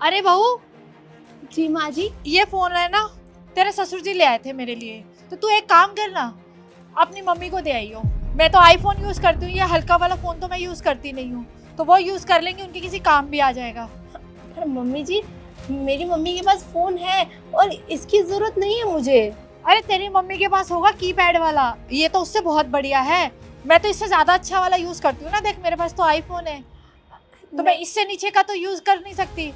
अरे बहू, जी माँ जी। ये फोन है ना, तेरे ससुर जी ले आए थे मेरे लिए। तो तू एक काम करना, अपनी मम्मी को दे आई हो। मैं तो आईफोन यूज करती हूँ, ये हल्का वाला फोन तो मैं यूज करती नहीं हूँ, तो वो यूज कर लेंगे, उनके किसी काम भी आ जाएगा। पर मम्मी जी, मेरी मम्मी के पास फोन है और इसकी जरूरत नहीं है मुझे। अरे तेरी मम्मी के पास होगा कीपैड वाला, ये तो उससे बहुत बढ़िया है। मैं तो इससे ज्यादा अच्छा वाला यूज करती हूँ ना, देख मेरे पास तो आईफोन है, तो मैं इससे नीचे का तो यूज कर नहीं सकती,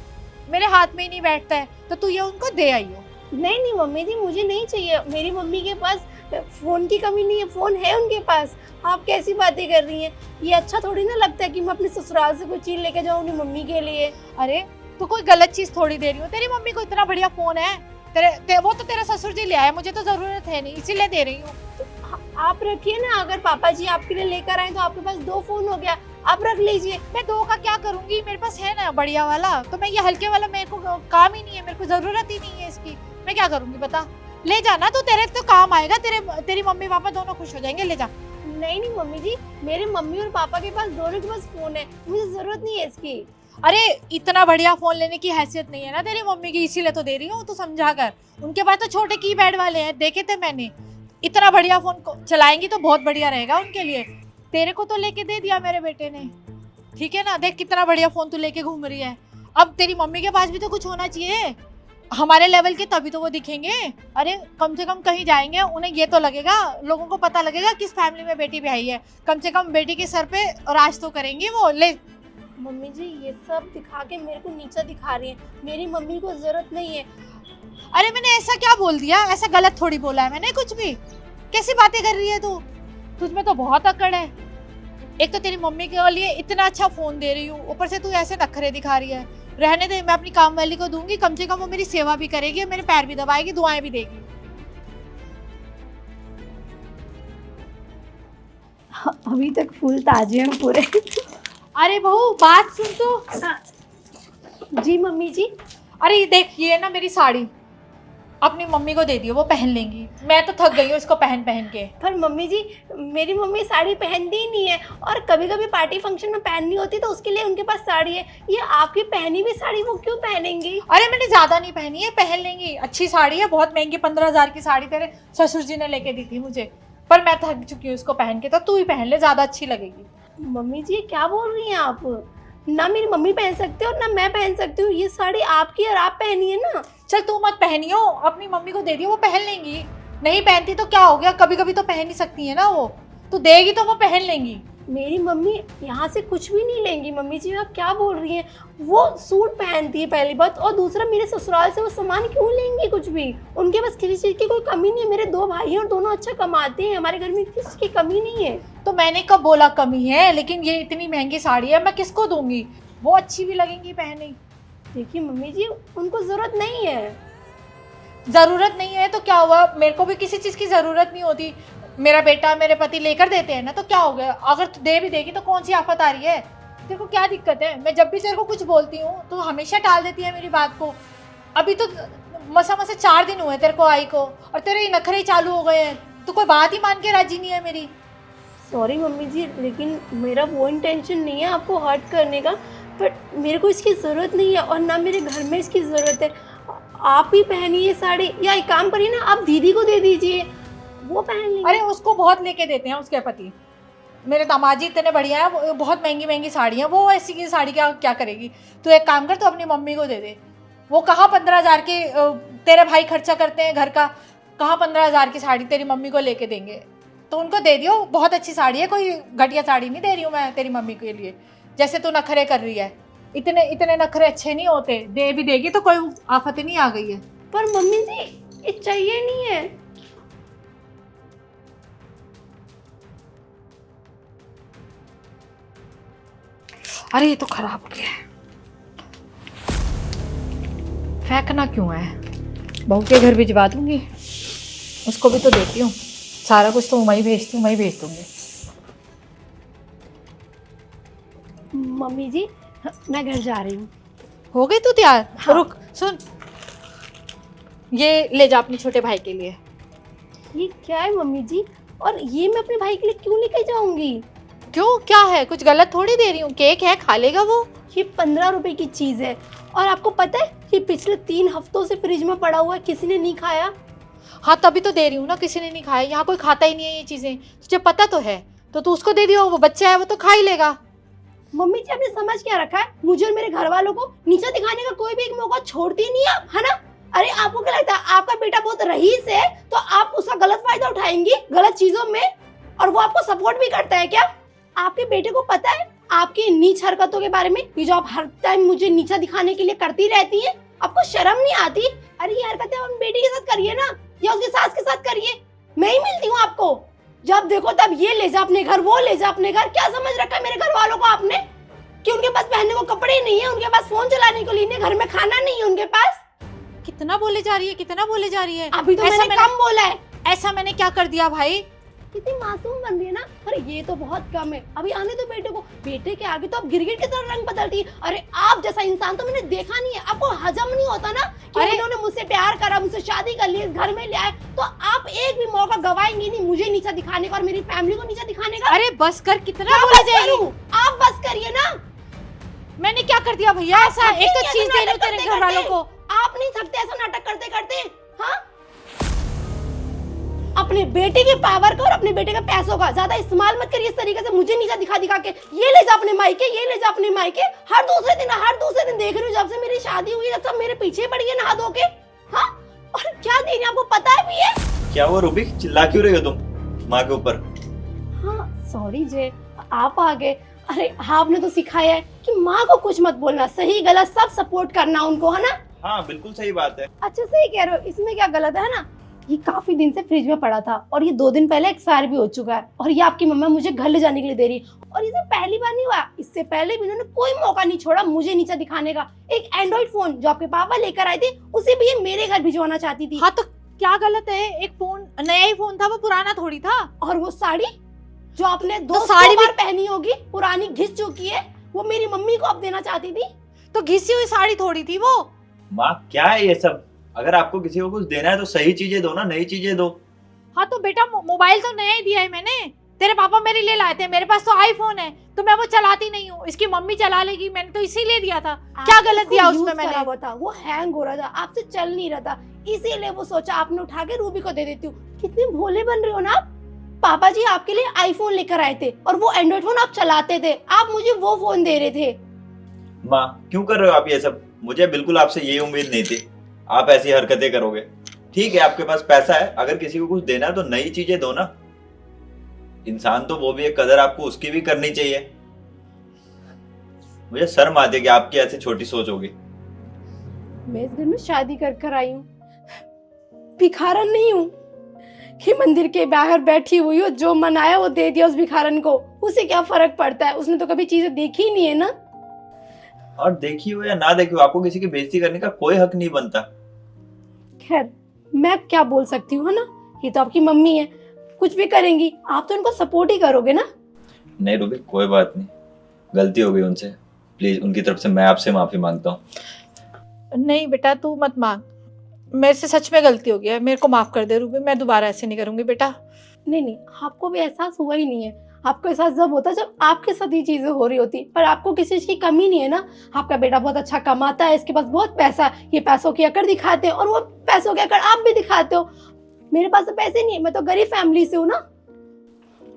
मेरे हाथ में ही नहीं बैठता है। तो तू ये उनको दे आई हो। नहीं नहीं मम्मी जी, मुझे नहीं चाहिए। मेरी मम्मी के पास फोन की कमी नहीं है, फोन है उनके पास। आप कैसी बातें कर रही हैं? ये अच्छा थोड़ी ना लगता है कि मैं अपने ससुराल से कोई चीज लेके जाऊँ अपनी मम्मी के लिए। अरे तू कोई गलत चीज थोड़ी दे रही हूँ, तेरी मम्मी को इतना बढ़िया फोन है। वो तो तेरे ससुर जी ले आए, मुझे तो जरूरत है नहीं, इसीलिए दे रही हूँ। आप रखिए ना, अगर पापा जी आपके लिए लेकर आए तो आपके पास 2 फोन हो गया, आप रख लीजिए। मैं 2 का क्या करूंगी, मेरे पास है ना बढ़िया वाला। तो मैं ये हल्के वाला, मेरे को काम ही नहीं है, मेरे को जरूरत ही नहीं है इसकी, मैं क्या करूंगी बता। ले जाना, तो तेरे तो काम आएगा, तेरी मम्मी पापा दोनों खुश हो जाएंगे, ले जा। नहीं नहीं मम्मी जी, मेरे मम्मी और पापा के पास दोनों के पास फोन है, मुझे जरूरत नहीं है इसकी। अरे इतना बढ़िया फोन लेने की हैसियत नहीं है ना तेरी मम्मी की, इसीलिए तो दे रही हूँ, तू समझा कर। उनके पास तो छोटे कीपैड वाले हैं, देखे थे मैंने। इतना बढ़िया फोन चलाएंगी तो बहुत बढ़िया रहेगा उनके लिए। तेरे को तो लेके दे दिया मेरे बेटे ने, ठीक है ना। देख कितना बढ़िया फोन तू लेके घूम रही है। अब तेरी मम्मी के पास भी तो कुछ होना चाहिए हमारे लेवल के, तभी तो वो दिखेंगे। अरे कम से कम कहीं जाएंगे, उन्हें ये तो लगेगा, लोगों को पता लगेगा किस फैमिली में बेटी ब्याही है। कम से कम बेटी के सर पे राज तो करेंगी वो। ले। मम्मी जी ये सब दिखा के मेरे को नीचा दिखा रही है, मेरी मम्मी को जरूरत नहीं है। अरे मैंने ऐसा क्या बोल दिया, ऐसा गलत थोड़ी बोला है मैंने कुछ भी। कैसी बातें कर रही है तू, तुझमें तो बहुत अकड़ है। एक तो तेरी मम्मी के लिए इतना अच्छा फोन दे रही हूँ, ऊपर से तू ऐसे नखरे दिखा रही है। रहने दे, मैं अपनी काम वाली को दूंगी, कम से कम वो मेरी सेवा भी करेगी, मेरे पैर भी दबाएगी, दुआएं भी देगी। अभी तक फूल ताजे हैं पूरे। अरे बहू बात सुन तो। जी मम्मी जी। अरे ये देख, ये ना मेरी साड़ी अपनी मम्मी को दे दियो, वो पहन लेंगी। मैं तो थक गई हूँ इसको पहन पहन के। पर मम्मी जी, मेरी मम्मी साड़ी पहनती ही नहीं है, और कभी कभी पार्टी फंक्शन में पहननी होती तो उसके लिए उनके पास साड़ी है। ये आपकी पहनी हुई साड़ी वो क्यों पहनेंगी? अरे मैंने ज्यादा नहीं पहनी है, पहन लेंगी, अच्छी साड़ी है, बहुत महंगी, 15,000 की साड़ी तेरे ससुर जी ने लेके दी थी मुझे, पर मैं थक चुकी हूँ इसको पहन के। तो तू ही पहन ले, ज्यादा अच्छी लगेगी। मम्मी जी क्या बोल रही हैं आप? ना मेरी मम्मी पहन सकती है और ना मैं पहन सकती हूँ, ये साड़ी आपकी और आप पहनिए ना। चल तू मत पहनियो, अपनी मम्मी को दे दियो, वो पहन लेंगी। नहीं पहनती तो क्या हो गया, कभी कभी तो पहन ही सकती है ना वो। तू देगी तो वो पहन लेंगी। मेरी मम्मी यहाँ से कुछ भी नहीं लेंगी। मम्मी जी आप क्या बोल रही हैं? वो सूट पहनती है पहली बात, और दूसरा मेरे ससुराल से वो सामान क्यों लेंगी कुछ भी? उनके पास किसी चीज़ की कोई कमी नहीं है। मेरे 2 भाई हैं और दोनों अच्छा कमाते हैं, हमारे घर में किसी चीज़ की कमी नहीं है। तो मैंने कब बोला कमी है, लेकिन ये इतनी महंगी साड़ी है, मैं किसको दूंगी? वो अच्छी भी लगेंगी पहनी। देखिए मम्मी जी, उनको ज़रूरत नहीं है। जरूरत नहीं है तो क्या हुआ, मेरे को भी किसी चीज की जरूरत नहीं होती। मेरा बेटा मेरे पति लेकर देते हैं ना, तो क्या हो गया? अगर तू दे भी देगी तो कौन सी आफत आ रही है? तेरे को क्या दिक्कत है? मैं जब भी तेरे को कुछ बोलती हूँ तो हमेशा टाल देती है मेरी बात को। अभी तो मसा 4 दिन हुए तेरे को आई को, और तेरे ये नखरे ही चालू हो गए हैं। तू कोई बात ही मान के राजी नहीं है मेरी। सॉरी मम्मी जी, लेकिन मेरा वो इंटेंशन नहीं है आपको हर्ट करने का, बट मेरे को इसकी ज़रूरत नहीं है और ना मेरे घर में इसकी ज़रूरत है। आप ही पहनिए साड़ी, या एक काम करिए ना, आप दीदी को दे दीजिए, वो पहन लेंगे। अरे उसको बहुत लेके देते हैं उसके पति, मेरे दामाजी इतने बढ़िया है, बहुत महंगी महंगी साड़ी है, वो ऐसी की साड़ी क्या क्या करेगी? तो एक काम कर, तो अपनी मम्मी को दे दे। वो कहाँ 15,000 के तेरे भाई खर्चा करते हैं घर का, कहाँ 15,000 की साड़ी तेरी मम्मी को लेके देंगे? तो उनको दे दियो, बहुत अच्छी साड़ी है, कोई घटिया साड़ी नहीं दे रही हूँ मैं तेरी मम्मी के लिए। जैसे तू नखरे कर रही है, इतने इतने नखरे अच्छे नहीं होते। दे भी देगी तो कोई आफत नहीं आ गई है। पर मम्मी जी ये चाहिए नहीं है। अरे ये तो खराब हो गया है, फेंकना क्यों है? बहू के घर भिजवा दूंगी, उसको भी तो देती हूँ। सारा कुछ तो मैं ही भेजती हूँ, मैं ही भेज दूंगी। मम्मी जी मैं घर जा रही हूँ। हो गई तू तैयार? हाँ। रुक सुन, ये ले जा अपने छोटे भाई के लिए। ये क्या है मम्मी जी? और ये मैं अपने भाई के लिए क्यों लेके जाऊंगी? क्यों, क्या है? कुछ गलत थोड़ी दे रही हूँ, केक है, खा लेगा वो। ये 15 रुपए की चीज़ है और आपको पता है कि पिछले 3 हफ्तों से फ्रिज में पड़ा हुआ है, किसी ने नहीं खाया। हाँ तभी तो दे रही हूँ ना, किसी ने नहीं खाया, यहाँ कोई खाता ही नहीं है ये चीजें, तुझे पता तो है। तो तू उसको दे दियो, वो बच्चा है वो तो खा ही लेगा। मम्मी जी आपने समझ क्या रखा है, मुझे और मेरे घर वालों को नीचा दिखाने का कोई भी एक मौका छोड़ती नहीं आप, है ना। अरे आपको क्या लगता है आपका बेटा बहुत रईस है तो आप उसका गलत फायदा उठाएंगी गलत चीजों में, और वो आपको सपोर्ट भी करता है क्या? आपके बेटे को पता है आपकी नीच हरकतों के बारे में, ये जो आप हर टाइम मुझे नीचा दिखाने के लिए करती रहती है, आपको शर्म नहीं आती? अरे ये हरकतें अपने बेटे के साथ करिए ना, या उसके सास के साथ करिए। मैं ही मिलती हूँ आपको, जब देखो तब ये ले जा अपने घर, वो ले जा अपने घर। क्या समझ रखा है मेरे घर वालों को आपने कि उनके पास पहनने को कपड़े नहीं है, उनके पास फोन चलाने को लिए, घर में खाना नहीं है उनके पास। कितना बोले जा रही है, कितना बोले जा रही है। अभी तो मैंने कम बोला है। ऐसा मैंने क्या कर दिया भाई? कितनी मासूम बन रही है ना। अरे ये तो बहुत कम है, अभी आने दो बेटे को, बेटे के आगे तो आप गिरगिट की तरह रंग बदलती है। अरे आप जैसा इंसान तो मैंने देखा नहीं है, आपको हजम नहीं होता ना कि अरे उन्होंने मुझसे प्यार करा, मुझसे शादी कर ली, इस घर में ले आए, तो आप एक भी मौका गवाएंगी नहीं मुझे नीचा दिखाने का और मेरी फैमिली को नीचा दिखाने का। अरे बस कर, कितना बोले जाएगी? आप बस करिए ना। मैंने क्या कर दिया भैया ऐसा? एक तो चीज दे रही हूँ तेरे घर वालों को। आप नहीं थकते ऐसा नाटक करते करते? हाँ, अपने बेटे के पावर का और अपने बेटे के पैसों का ज्यादा इस्तेमाल मत करिए इस तरीके से मुझे नीचा दिखा दिखा के। ये ले जा अपने मायके, ये ले जा अपने मायके। हर दूसरे दिन देख रही हूँ जब से मेरी शादी हुई है, सब मेरे पीछे पड़ी है नहा धो के। हाँ, और क्या दे रही है आपको पता है भी है? क्या हुआ रूबी, चिल्ला क्यों रही हो तुम माँ के ऊपर? हाँ सॉरी जे, आप आ गए। अरे आपने तो सिखाया है कि माँ को कुछ मत बोलना, सही गलत सब सपोर्ट करना उनको, है ना। हाँ बिल्कुल सही बात है। अच्छा सही कह रहे हो, इसमें क्या गलत है ना। ये काफी दिन से फ्रिज में पड़ा था और ये 2 दिन पहले एक्सपायर भी हो चुका है, और ये आपकी मम्मा मुझे घर ले जाने के लिए दे रही है। और इसे पहली बार नहीं हुआ, इससे पहले भी इन्होंने कोई मौका नहीं छोड़ा मुझे नीचा दिखाने का। एक एंड्रॉइड फोन जो आपके पापा लेकर आए थे, उसे भी ये मेरे घर भिजवाना चाहती थी। हाँ तो क्या गलत है? एक फोन नया ही फोन था, वो पुराना थोड़ी था। और वो साड़ी जो आपने तो 200 साड़ी भी बार पहनी होगी, पुरानी घिस चुकी है, वो मेरी मम्मी को अब देना चाहती थी। तो घिसी हुई साड़ी थोड़ी थी वो। माँ क्या है ये सब? अगर आपको किसी को कुछ देना है तो सही चीजें दो ना, नई चीजें दो। हाँ तो बेटा मोबाइल तो नया ही दिया है मैंने, तेरे पापा मेरे लिए लाए थे, मेरे पास तो आईफोन है, तो मैं वो चलाती नहीं हूँ, इसकी मम्मी चला लेगी, मैंने तो इसीलिए दिया था। क्या गलत दिया उसमें मैंने? हुआ था, वो हैंग हो रहा था, आपसे चल नहीं रहा था, इसीलिए वो सोचा आपने उठा के रूबी को दे देती हूँ। कितने भोले बन रहे हो ना आप। पापा जी आपके लिए आईफोन लेकर आए थे और वो एंड्रॉइड फोन आप चलाते थे, आप मुझे वो फोन दे रहे थे। माँ क्यों कर रहे हो आप ये सब? मुझे बिल्कुल आपसे ये उम्मीद नहीं थी आप ऐसी हरकतें करोगे। ठीक है आपके पास पैसा है, अगर किसी को कुछ देना है तो नई चीजें दो ना। इंसान तो वो भी एक कदर आपको उसकी भी करनी चाहिए। मुझे शर्म आती है कि आपकी ऐसी छोटी सोच होगी। मैं इस घर में शादी कर कर आई हूँ, भिखारन नहीं हूँ कि मंदिर के बाहर बैठी हुई हो, जो मन आया वो दे दिया उस भिखारन को, उसे क्या फर्क पड़ता है, उसने तो कभी चीजें देखी ही नहीं है ना। और देखी हो या ना देखी हो, आपको किसी की बेइज्जती करने का कोई हक नहीं बनता। खैर मैं क्या बोल सकती हूँ, है ना, ये तो आपकी मम्मी है, कुछ भी करेंगी, आप तो उनको सपोर्ट ही करोगे ना। नहीं रूबी कोई बात नहीं, गलती हो गई उनसे, प्लीज उनकी तरफ से मैं आपसे माफी मांगता हूँ। नहीं बेटा तू मत मांग, मेरे से सच में गलती हो गया है, मेरे को माफ कर दे रूबी, मैं दोबारा ऐसे नहीं करूंगी बेटा। नहीं आपको भी एहसास हुआ ही नहीं है, आपको एहसास जब होता है जब आपके साथ ये चीजें हो रही होती, पर आपको किसी चीज की कमी नहीं है ना। आपका बेटा बहुत अच्छा कमाता है, इसके पास बहुत पैसा है, ये पैसों की अकड़ दिखाते हैं और वो पैसों की अकड़ आप भी दिखाते हो। मेरे पास तो पैसे नहीं है, मैं तो गरीब फैमिली से हूँ ना।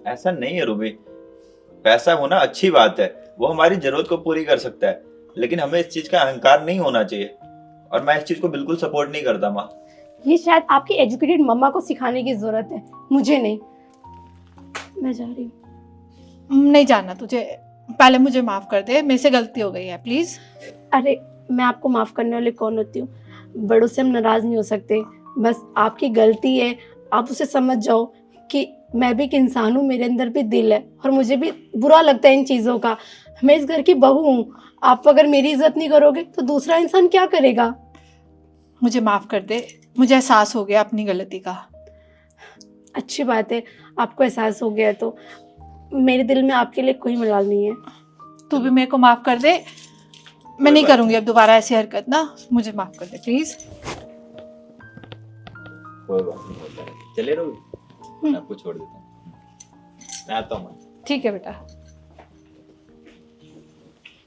ऐसा नहीं है रूबी, पैसा होना अच्छी बात है, वो हमारी जरूरत को पूरी कर सकता है, लेकिन हमें इस चीज का अहंकार नहीं होना चाहिए, और मैं इस चीज को बिल्कुल सपोर्ट नहीं करता माँ। ये शायद आपकी एजुकेटेड मम्मा को सिखाने की जरूरत है, मुझे नहीं। मैं जा रही हूँ। नहीं जाना तुझे, पहले मुझे माफ कर दे, मेरे से गलती हो गई है प्लीज। अरे मैं आपको माफ करने वाली कौन होती हूँ, बड़ों से हम नाराज नहीं हो सकते, बस आपकी गलती है, आप उसे समझ जाओ कि मैं भी एक इंसान हूँ, मेरे अंदर भी दिल है और मुझे भी बुरा लगता है इन चीज़ों का। मैं इस घर की बहू हूँ, आप अगर मेरी इज्जत नहीं करोगे तो दूसरा इंसान क्या करेगा। मुझे माफ कर दे, मुझे एहसास हो गया अपनी गलती का। अच्छी बात है, आपको एहसास हो गया, तो मेरे दिल में आपके लिए कोई मलाल नहीं है। तू भी मेरे को माफ कर दे, मैं नहीं करूंगी अब दोबारा ऐसी हरकत ना, मुझे माफ कर दे प्लीज। कोई बात नहीं, चले रहो, मैं आपको छोड़ देता हूँ, मैं आता हूँ। ठीक है बेटा।